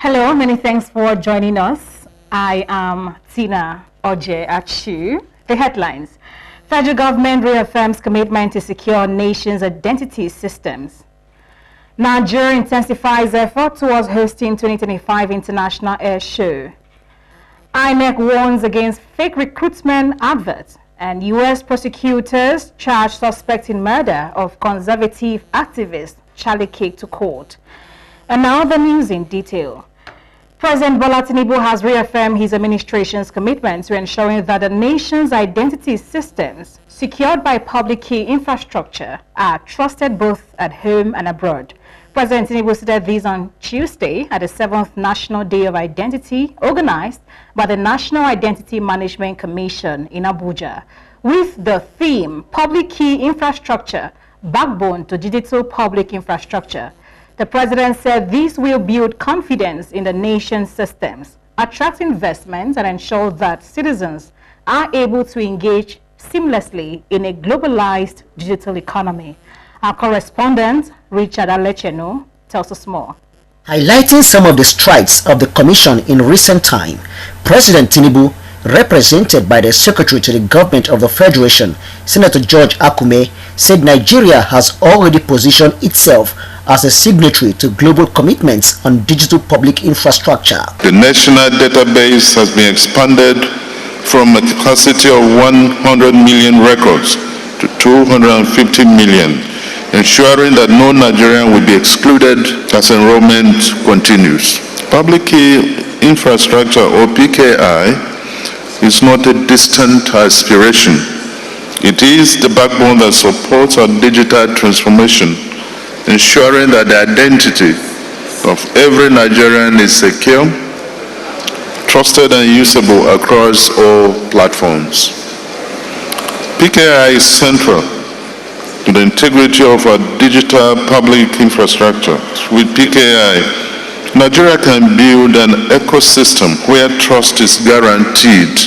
Hello, many thanks for joining us. I am Tina Oje Achu. The headlines. Federal government reaffirms commitment to secure nation's identity systems. Nigeria intensifies effort towards hosting 2025 International Air Show. INEC warns against fake recruitment adverts, and U.S. prosecutors charge suspect in murder of conservative activist Charlie Cake to court. And now the news in detail. President Bola Tinubu has reaffirmed his administration's commitment to ensuring that the nation's identity systems secured by public key infrastructure are trusted both at home and abroad. President Tinubu stated this on Tuesday at the 7th National Day of Identity organized by the National Identity Management Commission in Abuja, with the theme Public Key Infrastructure, Backbone to Digital Public Infrastructure. The president said this will build confidence in the nation's systems, attract investments, and ensure that citizens are able to engage seamlessly in a globalized digital economy. Our correspondent, Richard Alecheno, tells us more. Highlighting some of the strides of the commission in recent time, President Tinubu, represented by the Secretary to the Government of the Federation, Senator George Akume, said Nigeria has already positioned itself as a signatory to global commitments on digital public infrastructure. The national database has been expanded from a capacity of 100 million records to 250 million, ensuring that no Nigerian will be excluded as enrollment continues. Public Key Infrastructure, or PKI, is not a distant aspiration. It is the backbone that supports our digital transformation, ensuring that the identity of every Nigerian is secure, trusted and usable across all platforms. PKI is central to the integrity of our digital public infrastructure. With PKI, Nigeria can build an ecosystem where trust is guaranteed,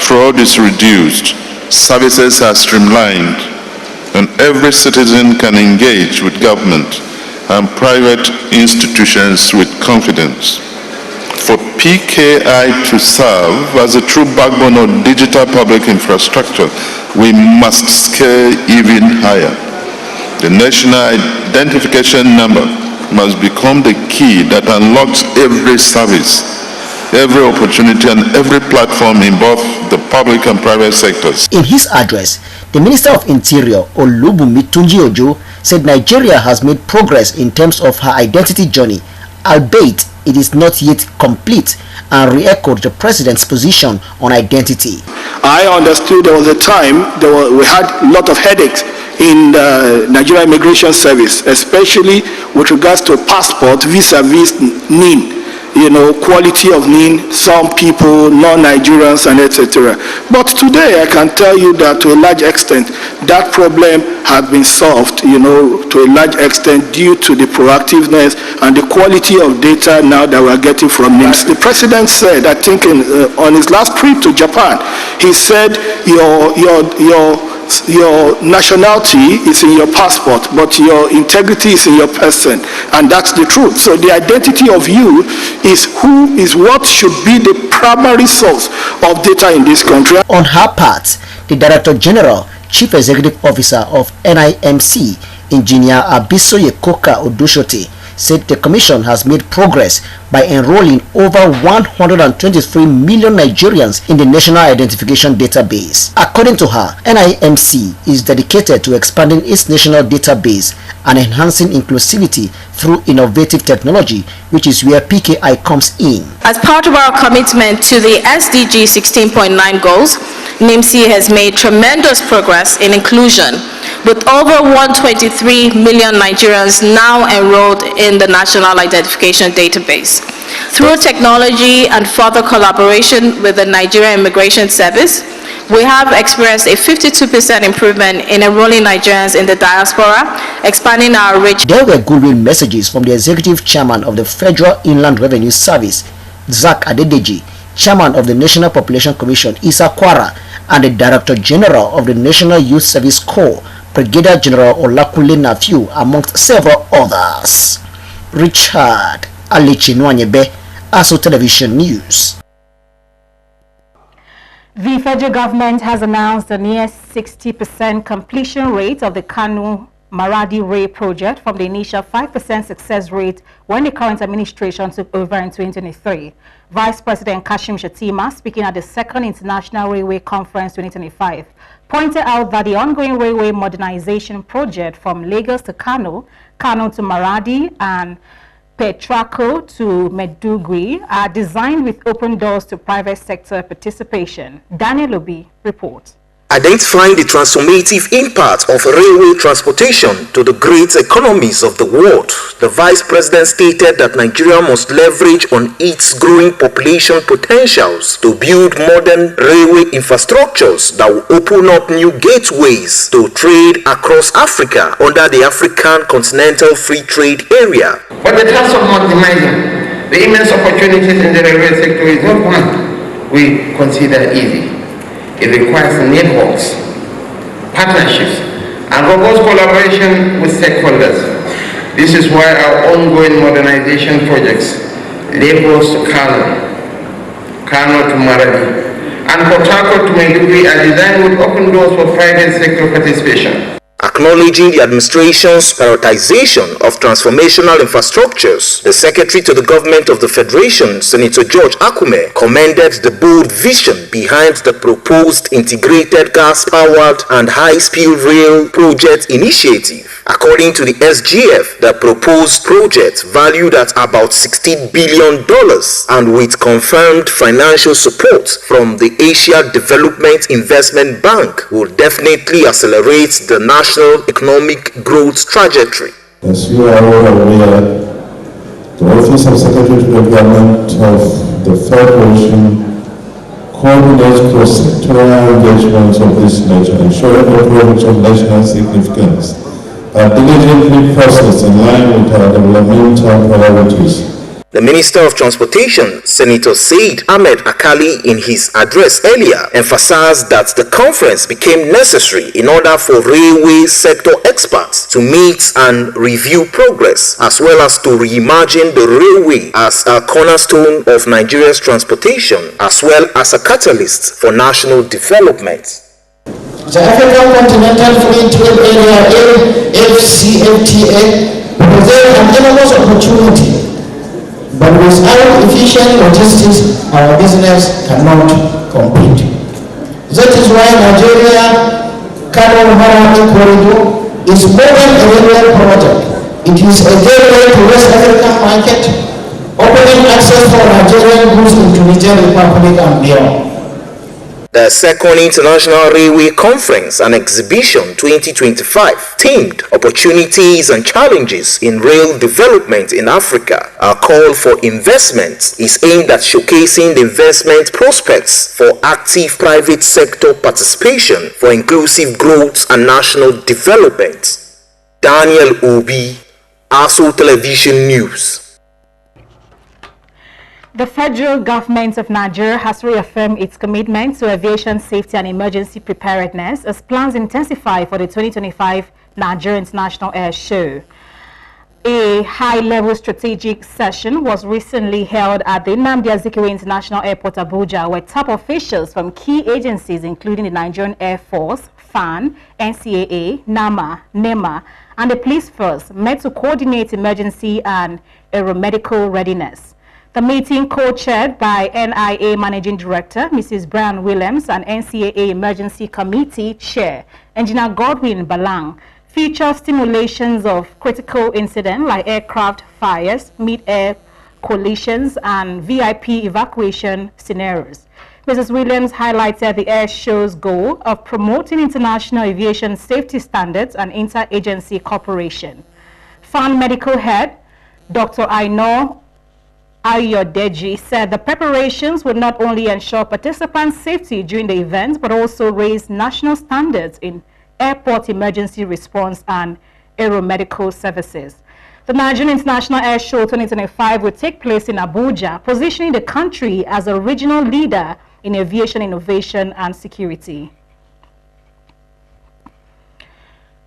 fraud is reduced, services are streamlined, and every citizen can engage with government and private institutions with confidence. For PKI to serve as a true backbone of digital public infrastructure, we must scale even higher. The national identification number must become the key that unlocks every service, every opportunity, and every platform in both the public and private sectors. In his address, the Minister of Interior, Olubunmi Tunji-Ojo, said Nigeria has made progress in terms of her identity journey, albeit it is not yet complete, and re-echoed the President's position on identity. I understood there was a time we had a lot of headaches in the Nigeria Immigration Service, especially with regards to passport vis-a-vis NIN. Quality of NIN, some people, non-Nigerians, and etc. But today I can tell you that to a large extent that problem has been solved, to a large extent due to the proactiveness and the quality of data now that we're getting from NIMS. The President said, I think on his last trip to Japan, he said your nationality is in your passport, but your integrity is in your person, and that's the truth. So the identity of you is what should be the primary source of data in this country. On her part, the Director General, Chief Executive Officer of NIMC, Engineer Abisoye Koka Odushote, said the Commission has made progress by enrolling over 123 million Nigerians in the National Identification Database. According to her, NIMC is dedicated to expanding its national database and enhancing inclusivity through innovative technology, which is where PKI comes in. As part of our commitment to the SDG 16.9 goals, NIMC has made tremendous progress in inclusion, with over 123 million Nigerians now enrolled in the National Identification Database. Through technology and further collaboration with the Nigerian Immigration Service, we have experienced a 52% improvement in enrolling Nigerians in the diaspora, expanding our reach. There were goodwill messages from the Executive Chairman of the Federal Inland Revenue Service, Zach Adedeji, Chairman of the National Population Commission, Isa Kwara, and the Director General of the National Youth Service Corps, Brigadier General Olakule Nafiu, amongst several others. Richard Alecheno ASO Television News. The federal government has announced a near 60% completion rate of the Kano Maradi Rail project from the initial 5% success rate when the current administration took over in 2023. Vice President Kashim Shettima, speaking at the Second International Railway Conference 2025, pointed out that the ongoing railway modernization project from Lagos to Kano, Kano to Maradi, and Petraco to Maiduguri are designed with open doors to private sector participation. Daniel Obi reports. Identifying the transformative impact of railway transportation to the great economies of the world, the Vice President stated that Nigeria must leverage on its growing population potentials to build modern railway infrastructures that will open up new gateways to trade across Africa under the African Continental Free Trade Area. But the task of maximizing the immense opportunities in the railway sector is not one we consider easy. It requires networks, partnerships, and robust collaboration with stakeholders. This is why our ongoing modernization projects, Lagos to Kano, Kano to Maradi, and Port Harcourt to Maiduguri are designed with open doors for private sector participation. Acknowledging the administration's prioritization of transformational infrastructures, the Secretary to the Government of the Federation, Senator George Akume, commended the bold vision behind the proposed integrated gas-powered and high-speed rail project initiative. According to the SGF, the proposed project, valued at about $16 billion and with confirmed financial support from the Asia Development Investment Bank, will definitely accelerate the national economic growth trajectory. As you are all aware, the Office of Secretary to the Government of the Federation coordinates cross-sectoral engagements of this nature, ensuring the projects of national significance are diligently processed in line with our developmental priorities. The Minister of Transportation, Senator Said Ahmed Akali, in his address earlier, emphasized that the conference became necessary in order for railway sector experts to meet and review progress, as well as to reimagine the railway as a cornerstone of Nigeria's transportation, as well as a catalyst for national development. The African Continental Free Trade Area, AfCFTA, presents an enormous opportunity, but without efficient logistics, our business cannot compete. That is why Nigeria Kano-Maradi corridor is more than a railway project. It is a gateway to West African market, opening access for Nigerian goods into Niger Republic and beyond. The Second International Railway Conference and Exhibition 2025, themed Opportunities and Challenges in Rail Development in Africa, a call for investment, is aimed at showcasing the investment prospects for active private sector participation for inclusive growth and national development. Daniel Obi, ASO Television News. The federal government of Nigeria has reaffirmed its commitment to aviation safety and emergency preparedness as plans intensify for the 2025 Nigeria International Air Show. A high-level strategic session was recently held at the Nnamdi Azikiwe International Airport, Abuja, where top officials from key agencies including the Nigerian Air Force, FAN, NCAA, NAMA, NEMA, and the police force met to coordinate emergency and aeromedical readiness. The meeting, co-chaired by NIA Managing Director, Mrs. Brian Williams, and NCAA Emergency Committee Chair, Engineer Godwin Balang, featured simulations of critical incidents like aircraft fires, mid-air collisions, and VIP evacuation scenarios. Mrs. Williams highlighted the air show's goal of promoting international aviation safety standards and inter-agency cooperation. FAN Medical Head, Dr. Ainor Ayodeji, said the preparations would not only ensure participants' safety during the event, but also raise national standards in airport emergency response and aeromedical services. The Nigerian International Air Show 2025 will take place in Abuja, positioning the country as a regional leader in aviation innovation and security.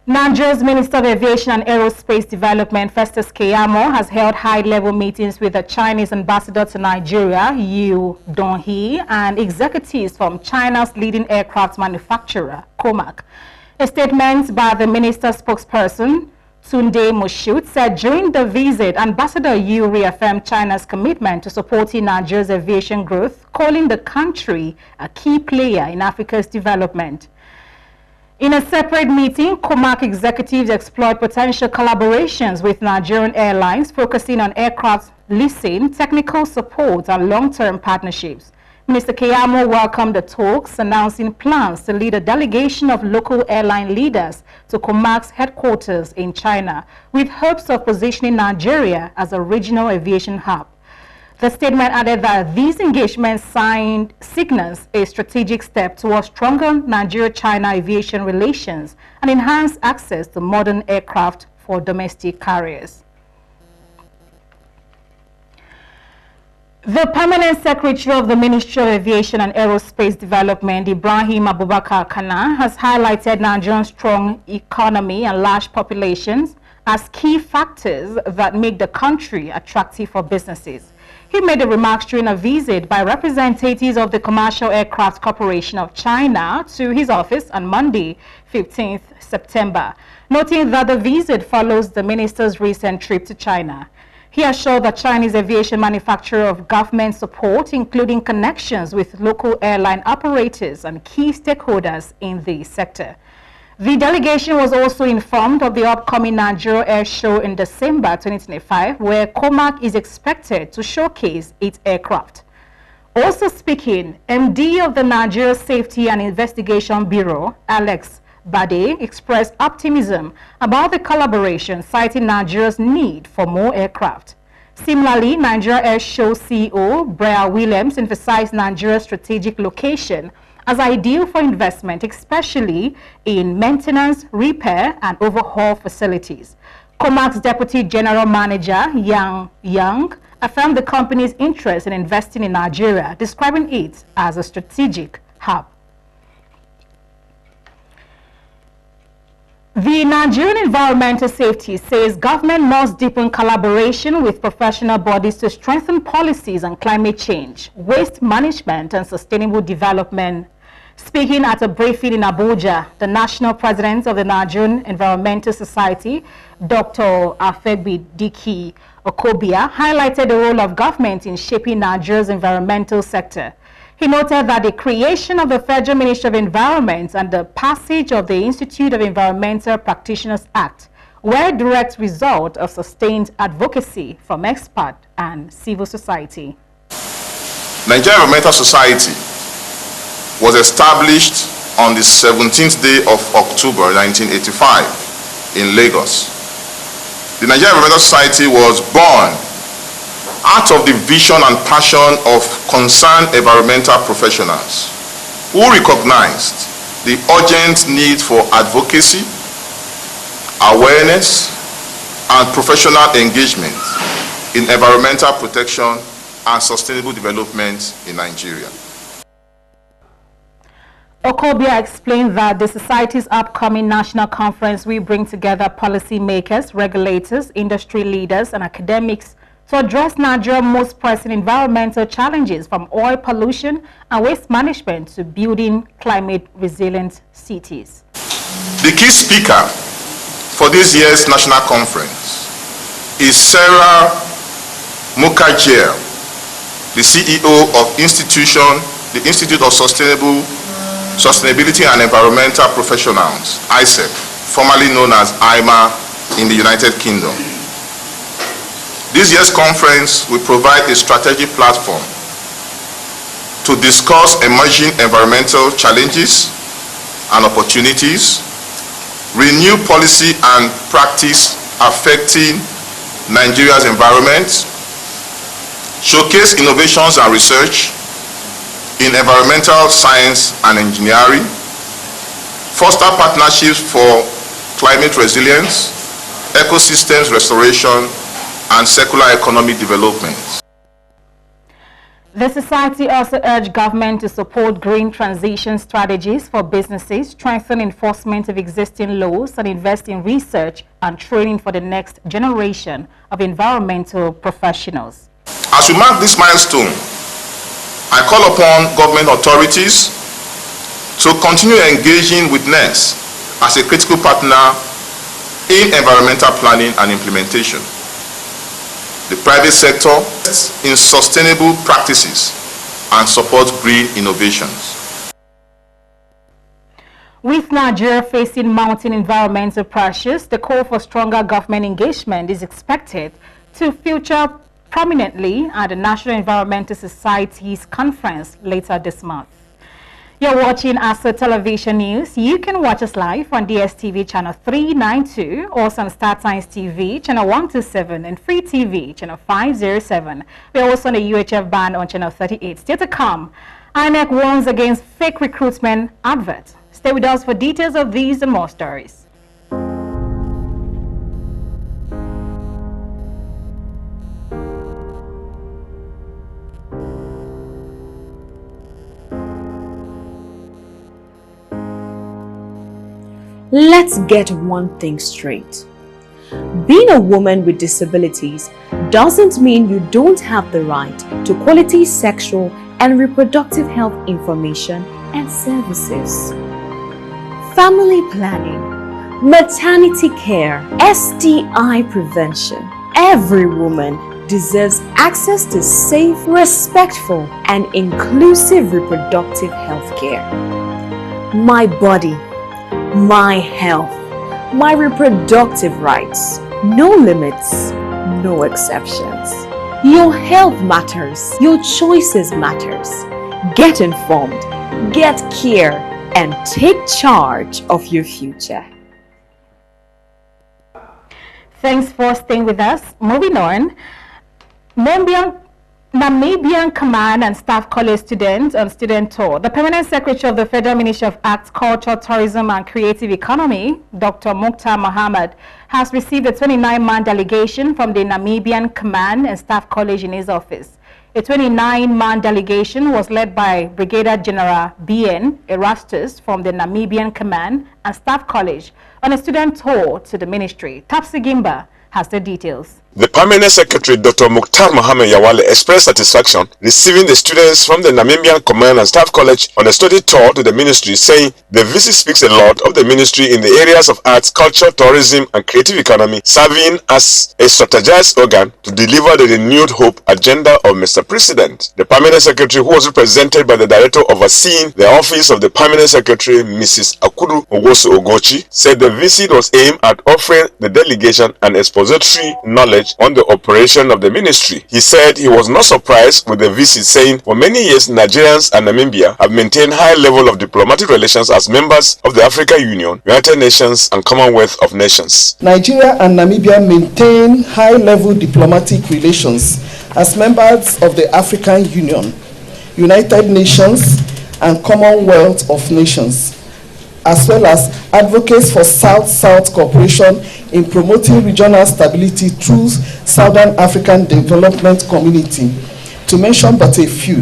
Nigeria's Minister of Aviation and Aerospace Development, Festus Keyamo, has held high-level meetings with the Chinese ambassador to Nigeria, Yu Donghee, and executives from China's leading aircraft manufacturer, COMAC. A statement by the minister's spokesperson, Tunde Moshut, said during the visit, Ambassador Yu reaffirmed China's commitment to supporting Nigeria's aviation growth, calling the country a key player in Africa's development. In a separate meeting, COMAC executives explored potential collaborations with Nigerian airlines, focusing on aircraft leasing, technical support, and long-term partnerships. Minister Keyamo welcomed the talks, announcing plans to lead a delegation of local airline leaders to COMAC's headquarters in China, with hopes of positioning Nigeria as a regional aviation hub. The statement added that these engagements signals a strategic step towards stronger Nigeria-China aviation relations and enhanced access to modern aircraft for domestic carriers. The Permanent Secretary of the Ministry of Aviation and Aerospace Development, Ibrahim Abubakar Kana, has highlighted Nigeria's strong economy and large populations as key factors that make the country attractive for businesses. He made the remarks during a visit by representatives of the Commercial Aircraft Corporation of China to his office on Monday, 15th September, noting that the visit follows the minister's recent trip to China. He assured the Chinese aviation manufacturer of government support, including connections with local airline operators and key stakeholders in the sector. The delegation was also informed of the upcoming Nigeria Air Show in December 2025, where COMAC is expected to showcase its aircraft. Also speaking, MD of the Nigeria Safety and Investigation Bureau, Alex Bade, expressed optimism about the collaboration, citing Nigeria's need for more aircraft. Similarly, Nigeria Air Show CEO Brea Williams emphasized Nigeria's strategic location as ideal for investment, especially in maintenance, repair, and overhaul facilities. COMAC's Deputy General Manager, Yang Yang, affirmed the company's interest in investing in Nigeria, describing it as a strategic hub. The Nigerian Environmental Safety says government must deepen collaboration with professional bodies to strengthen policies on climate change, waste management, and sustainable development. Speaking at a briefing in Abuja, the national president of the Nigerian Environmental Society, Dr. Afegbi Diki Okobia, highlighted the role of government in shaping Nigeria's environmental sector. He noted that the creation of the Federal Ministry of Environment and the passage of the Institute of Environmental Practitioners Act were a direct result of sustained advocacy from experts and civil society. Nigerian Environmental Society was established on the 17th day of October 1985 in Lagos. The Nigerian Environmental Society was born out of the vision and passion of concerned environmental professionals who recognized the urgent need for advocacy, awareness, and professional engagement in environmental protection and sustainable development in Nigeria. Okobia explained that the Society's upcoming national conference will bring together policymakers, regulators, industry leaders, and academics to address Nigeria's most pressing environmental challenges, from oil pollution and waste management to building climate-resilient cities. The key speaker for this year's national conference is Sarah Mukherjee, the CEO of the Institute of Sustainability and Environmental Professionals, ISEP, formerly known as IMA in the United Kingdom. This year's conference will provide a strategic platform to discuss emerging environmental challenges and opportunities, renew policy and practice affecting Nigeria's environment, showcase innovations and research in environmental science and engineering, foster partnerships for climate resilience, ecosystems restoration, and circular economy development. The society also urged government to support green transition strategies for businesses, strengthen enforcement of existing laws, and invest in research and training for the next generation of environmental professionals. As we mark this milestone, I call upon government authorities to continue engaging with NERS as a critical partner in environmental planning and implementation. The private sector in sustainable practices and support green innovations. With Nigeria facing mounting environmental pressures, the call for stronger government engagement is expected to feature prominently at the National Environmental Society's conference later this month. You're watching ASA Television News. You can watch us live on DSTV channel 392, also on StarTimes TV channel 127 and Free TV channel 507. We're also on the UHF band on channel 38. Still to come, INEC warns against fake recruitment adverts. Stay with us for details of these and more stories. Let's get one thing straight. Being a woman with disabilities doesn't mean you don't have the right to quality sexual and reproductive health information and services. Family planning, maternity care, STI prevention. Every woman deserves access to safe, respectful, and inclusive reproductive health care. My body, my health, my reproductive rights. No limits, no exceptions. Your health matters. Your choices matters. Get informed, get care, and take charge of your future. Thanks for staying with us. Moving on, Namibian Command and Staff College students on student tour. The Permanent Secretary of the Federal Ministry of Arts, Culture, Tourism and Creative Economy, Dr. Mukhtar Mohammed, has received a 29-man delegation from the Namibian Command and Staff College in his office. A 29-man delegation was led by Brigadier General B.N. Erastus from the Namibian Command and Staff College on a student tour to the ministry. Tapsi Gimba has the details. The Permanent Secretary, Dr. Mukhtar Mohammed Yawale, expressed satisfaction receiving the students from the Namibian Command and Staff College on a study tour to the ministry, saying the visit speaks a lot of the ministry in the areas of arts, culture, tourism, and creative economy, serving as a strategized organ to deliver the renewed hope agenda of Mr. President. The Permanent Secretary, who was represented by the Director overseeing the Office of the Permanent Secretary, Mrs. Akudu Ogosu Ogochi, said the visit was aimed at offering the delegation an expository knowledge on the operation of the ministry. He said he was not surprised with the visit, saying for many years Nigerians and Namibia have maintained high level of diplomatic relations as members of the African Union, United Nations and Commonwealth of Nations. Nigeria and Namibia maintain high level diplomatic relations as members of the African Union, United Nations and Commonwealth of Nations, as well as advocates for South-South cooperation in promoting regional stability through Southern African Development Community, to mention but a few.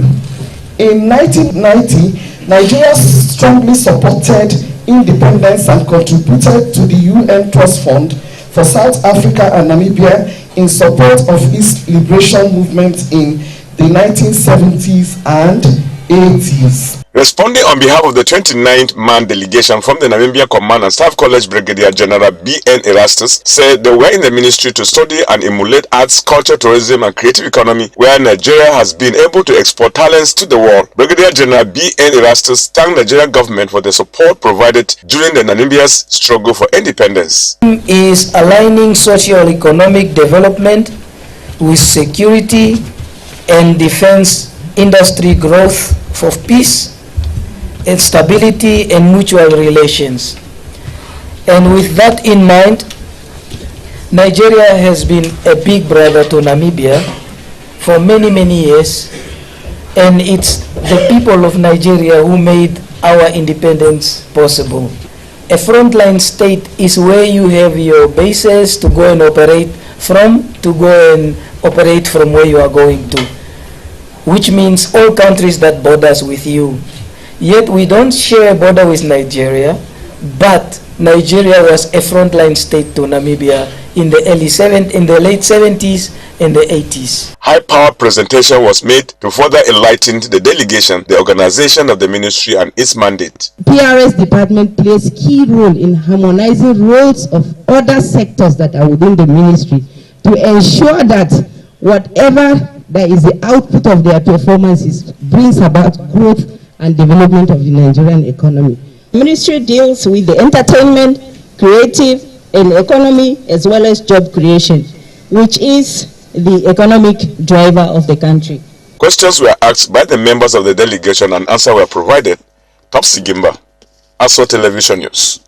In 1990, Nigeria strongly supported independence and contributed to the UN Trust Fund for South Africa and Namibia in support of its liberation movement in the 1970s and 80s. Responding on behalf of the 29th-man delegation from the Namibian Command and Staff College, Brigadier General B.N. Erastus said they were in the ministry to study and emulate arts, culture, tourism and creative economy, where Nigeria has been able to export talents to the world. Brigadier General B.N. Erastus thanked the Nigerian government for the support provided during the Namibia's struggle for independence. Is aligning socio-economic development with security and defense industry growth for peace and stability and mutual relations. And with that in mind, Nigeria has been a big brother to Namibia for many, many years, and it's the people of Nigeria who made our independence possible. A frontline state is where you have your bases to go and operate from, where you are going to. which means all countries that borders with you. Yet we don't share a border with Nigeria, but Nigeria was a frontline state to Namibia in the late 70s and the 80s. High-powered presentation was made to further enlighten the delegation, the organization of the ministry and its mandate. PRS department plays key role in harmonizing roles of other sectors that are within the ministry to ensure that whatever that is the output of their performances brings about growth and development of the Nigerian economy. The ministry deals with the entertainment, creative, and economy, as well as job creation, which is the economic driver of the country. Questions were asked by the members of the delegation and answers were provided. Topsy Gimba, ASO Television News.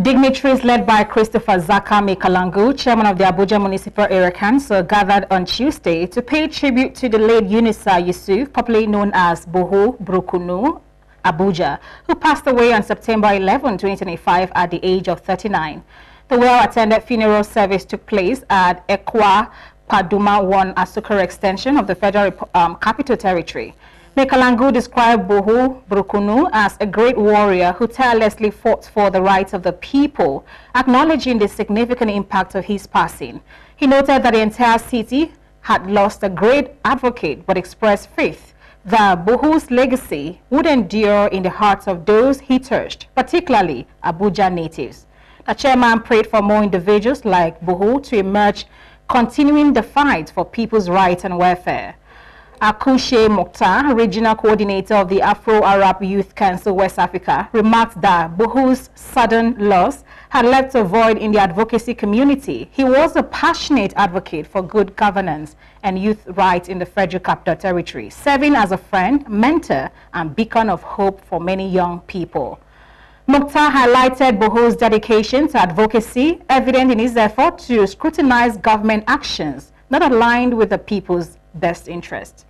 Dignitaries led by Christopher Zaka Mekalangu, chairman of the Abuja Municipal Area Council, gathered on Tuesday to pay tribute to the late Unisa Yusuf, popularly known as Buhu Brukunu Abuja, who passed away on September 11, 2025 at the age of 39. The well-attended funeral service took place at Ekwa Paduma 1 Asukara extension of the Federal Capital Territory. Mekalangu described Buhu Brukunu as a great warrior who tirelessly fought for the rights of the people, acknowledging the significant impact of his passing. He noted that the entire city had lost a great advocate, but expressed faith that Buhu's legacy would endure in the hearts of those he touched, particularly Abuja natives. The chairman prayed for more individuals like Buhu to emerge, continuing the fight for people's rights and welfare. Akushe Mokhtar, regional coordinator of the Afro-Arab Youth Council West Africa, remarked that Buhu's sudden loss had left a void in the advocacy community. He was a passionate advocate for good governance and youth rights in the Federal Capital Territory, serving as a friend, mentor, and beacon of hope for many young people. Mokhtar highlighted Buhu's dedication to advocacy, evident in his effort to scrutinize government actions not aligned with the people's best interest.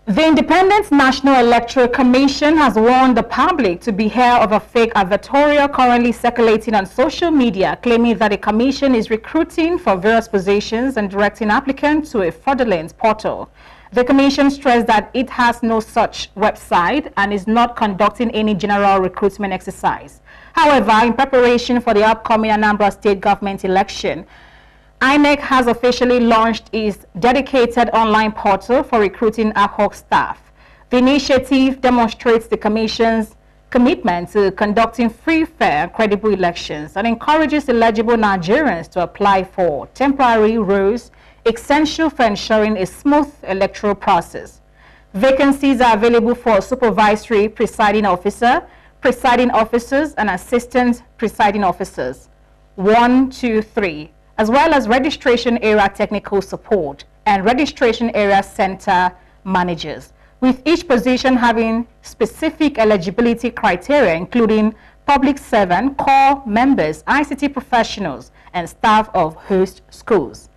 The Independent National Electoral Commission has warned the public to beware of a fake advertorial currently circulating on social media, claiming that the commission is recruiting for various positions and directing applicants to a fraudulent portal. The commission stressed that it has no such website and is not conducting any general recruitment exercise. However, in preparation for the upcoming Anambra State government election, INEC has officially launched its dedicated online portal for recruiting ad hoc staff. The initiative demonstrates the Commission's commitment to conducting free, fair, and credible elections and encourages eligible Nigerians to apply for temporary roles essential for ensuring a smooth electoral process. Vacancies are available for supervisory presiding officer, presiding officers, and assistant presiding officers 1, 2, 3. As well as registration area technical support and registration area center managers, with each position having specific eligibility criteria, including public servant, corps members, ICT professionals, and staff of host schools.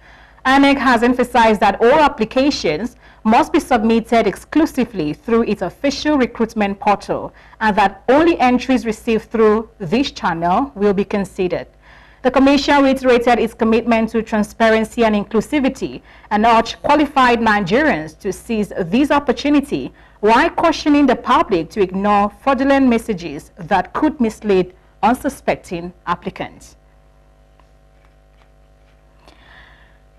INEC has emphasized that all applications must be submitted exclusively through its official recruitment portal, and that only entries received through this channel will be considered. The Commission reiterated its commitment to transparency and inclusivity and urged qualified Nigerians to seize this opportunity while cautioning the public to ignore fraudulent messages that could mislead unsuspecting applicants.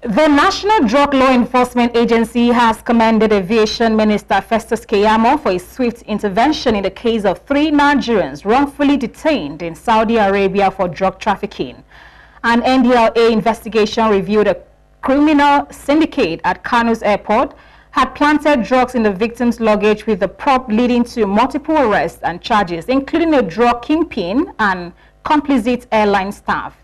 The National Drug Law Enforcement Agency has commended Aviation Minister Festus Keyamo for his swift intervention in the case of 3 Nigerians wrongfully detained in Saudi Arabia for drug trafficking. An NDLA investigation revealed a criminal syndicate at Kanu's airport had planted drugs in the victim's luggage, with the prop leading to multiple arrests and charges, including a drug kingpin and complicit airline staff.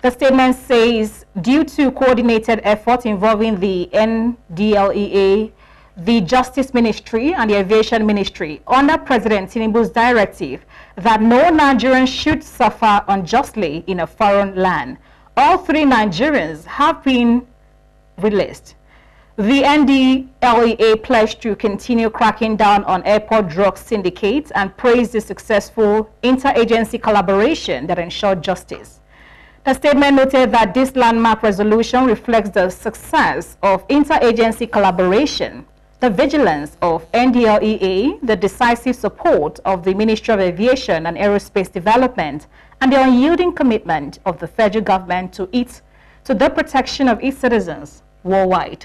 The statement says, due to coordinated effort involving the NDLEA, the Justice Ministry, and the Aviation Ministry, under President Tinubu's directive that no Nigerian should suffer unjustly in a foreign land, all 3 Nigerians have been released. The NDLEA pledged to continue cracking down on airport drug syndicates and praised the successful interagency collaboration that ensured justice. The statement noted that this landmark resolution reflects the success of interagency collaboration, the vigilance of NDLEA, the decisive support of the Ministry of Aviation and Aerospace Development, and the unyielding commitment of the federal government to the protection of its citizens worldwide.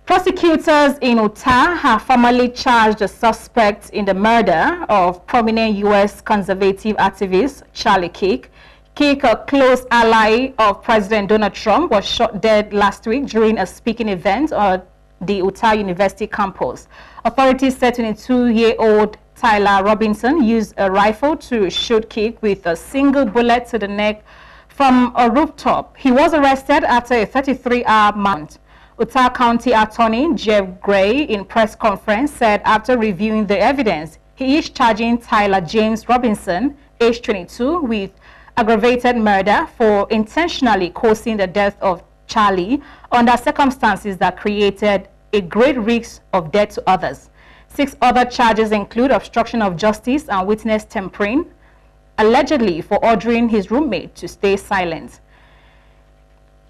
Prosecutors in Utah have formally charged the suspect in the murder of prominent U.S. conservative activist Charlie Kirk. Kirk, a close ally of President Donald Trump, was shot dead last week during a speaking event on the Utah University campus. Authorities said 22-year-old Tyler Robinson used a rifle to shoot Kirk with a single bullet to the neck from a rooftop. He was arrested after a 33-hour mount. Utah County Attorney Jeff Gray, in press conference, said after reviewing the evidence, he is charging Tyler James Robinson, age 22, with aggravated murder for intentionally causing the death of Charlie under circumstances that created a great risk of death to others. 6 other charges include obstruction of justice and witness tampering, allegedly for ordering his roommate to stay silent.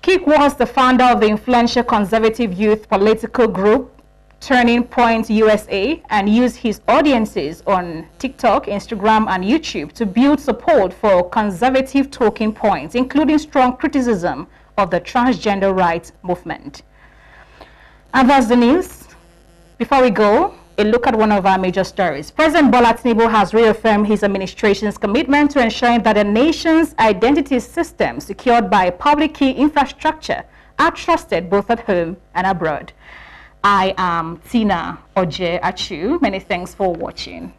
Kirk was the founder of the influential conservative youth political group Turning Point USA and used his audiences on TikTok, Instagram, and YouTube to build support for conservative talking points, including strong criticism of the transgender rights movement. And that's the news. Before we go, a look at one of our major stories. President Bola Tinubu has reaffirmed his administration's commitment to ensuring that the nation's identity system secured by public key infrastructure are trusted both at home and abroad. I am Tina Oje Achu. Many thanks for watching.